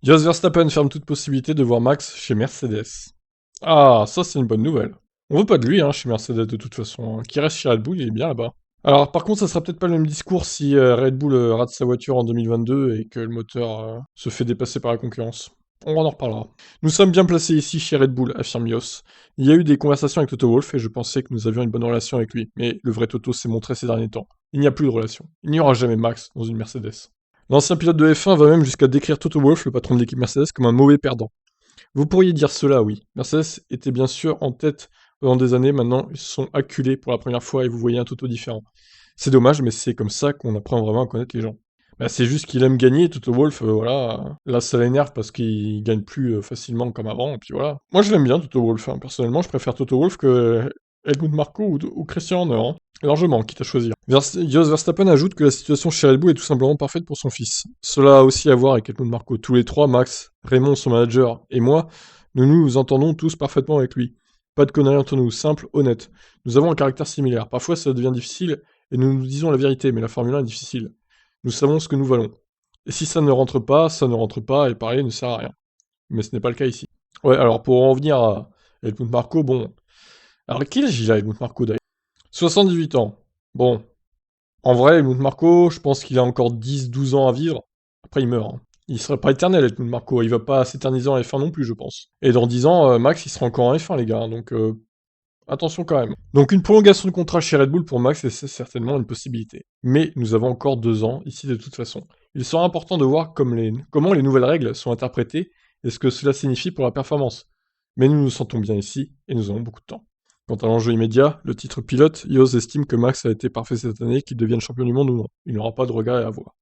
Jos Verstappen ferme toute possibilité de voir Max chez Mercedes. Ah, ça c'est une bonne nouvelle. On veut pas de lui, chez Mercedes de toute façon. Qui reste chez Red Bull, il est bien là-bas. Alors par contre, ça sera peut-être pas le même discours si Red Bull rate sa voiture en 2022 et que le moteur se fait dépasser par la concurrence. On en reparlera. Nous sommes bien placés ici chez Red Bull, affirme Jos. Il y a eu des conversations avec Toto Wolff et je pensais que nous avions une bonne relation avec lui, mais le vrai Toto s'est montré ces derniers temps. Il n'y a plus de relation. Il n'y aura jamais Max dans une Mercedes. L'ancien pilote de F1 va même jusqu'à décrire Toto Wolff, le patron de l'équipe Mercedes, comme un mauvais perdant. Vous pourriez dire cela, oui. Mercedes était bien sûr en tête pendant des années, maintenant ils se sont acculés pour la première fois et vous voyez un Toto différent. C'est dommage, mais c'est comme ça qu'on apprend vraiment à connaître les gens. Bah, c'est juste qu'il aime gagner, Toto Wolff, voilà. Là, ça l'énerve parce qu'il gagne plus facilement comme avant, et puis voilà. Moi, je l'aime bien, Toto Wolff. Personnellement, je préfère Toto Wolff que Helmut Marko ou Christian Horner. Largement, quitte à choisir. Jos Verstappen ajoute que la situation chez Red Bull est tout simplement parfaite pour son fils. Cela a aussi à voir avec Helmut Marko. Tous les trois, Max, Raymond, son manager, et moi, nous nous entendons tous parfaitement avec lui. Pas de conneries entre nous, simple, honnête. Nous avons un caractère similaire. Parfois, ça devient difficile, et nous nous disons la vérité, mais la Formule 1 est difficile. Nous savons ce que nous valons. Et si ça ne rentre pas, ça ne rentre pas, et parler ne sert à rien. Mais ce n'est pas le cas ici. Ouais, alors pour en venir à Helmut Marko, bon... Alors quel âge il a, Helmut Marko, d'ailleurs? 78 ans. Bon, en vrai, Helmut Marko, je pense qu'il a encore 10-12 ans à vivre. Après, il meurt. Il serait pas éternel, Helmut Marko. Il va pas s'éterniser en F1 non plus, je pense. Et dans 10 ans, Max, il sera encore en F1, les gars. Donc, attention quand même. Donc, une prolongation de contrat chez Red Bull pour Max, c'est certainement une possibilité. Mais nous avons encore 2 ans ici de toute façon. Il sera important de voir comment les nouvelles règles sont interprétées et ce que cela signifie pour la performance. Mais nous nous sentons bien ici et nous avons beaucoup de temps. Quant à l'enjeu immédiat, le titre pilote, Ios estime que Max a été parfait cette année, qu'il devienne champion du monde ou non. Il n'aura pas de regret à avoir.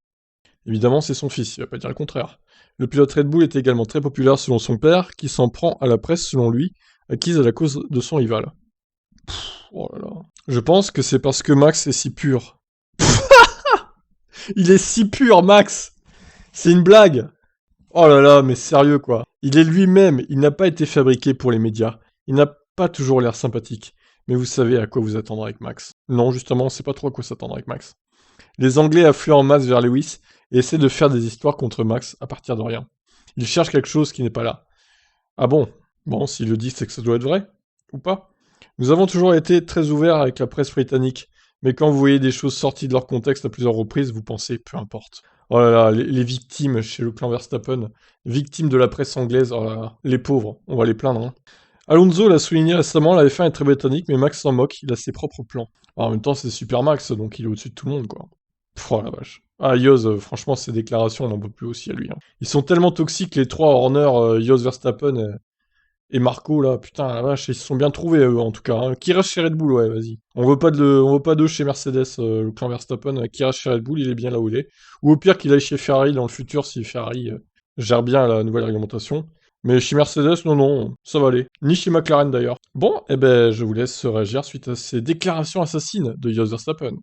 Évidemment, c'est son fils, il va pas dire le contraire. Le pilote Red Bull est également très populaire selon son père, qui s'en prend à la presse selon lui, acquise à la cause de son rival. Oh là là. Je pense que c'est parce que Max est si pur. Il est si pur, Max. C'est une blague. Oh là là, mais sérieux quoi. Il est lui-même, il n'a pas été fabriqué pour les médias. Il n'a pas toujours l'air sympathique. Mais vous savez à quoi vous attendre avec Max. Non, justement, on sait pas trop à quoi s'attendre avec Max. Les Anglais affluent en masse vers Lewis et essaient de faire des histoires contre Max à partir de rien. Ils cherchent quelque chose qui n'est pas là. Ah bon? Bon, s'ils le disent, c'est que ça doit être vrai. Ou pas? Nous avons toujours été très ouverts avec la presse britannique, mais quand vous voyez des choses sorties de leur contexte à plusieurs reprises, vous pensez, peu importe. Oh là là, les victimes chez le clan Verstappen, victimes de la presse anglaise, oh là là, les pauvres, on va les plaindre. Alonso l'a souligné récemment, la F1 est très britannique, mais Max s'en moque, il a ses propres plans. Alors, en même temps, c'est Super Max, donc il est au-dessus de tout le monde, quoi. Pff, oh la vache. Ah, Yoz, franchement, ces déclarations, on n'en peut plus aussi à lui. Ils sont tellement toxiques, les trois, Horner, Yoz, Verstappen et Marco, là, putain, la vache, ils se sont bien trouvés, eux, en tout cas. Qui reste chez Red Bull, ouais, vas-y. On veut pas d'eux chez Mercedes, le clan Verstappen. Qui reste chez Red Bull, il est bien là où il est. Ou au pire, qu'il aille chez Ferrari dans le futur, si Ferrari gère bien la nouvelle réglementation. Mais chez Mercedes, non, non, ça va aller. Ni chez McLaren, d'ailleurs. Bon, eh ben, je vous laisse réagir suite à ces déclarations assassines de Jos Verstappen.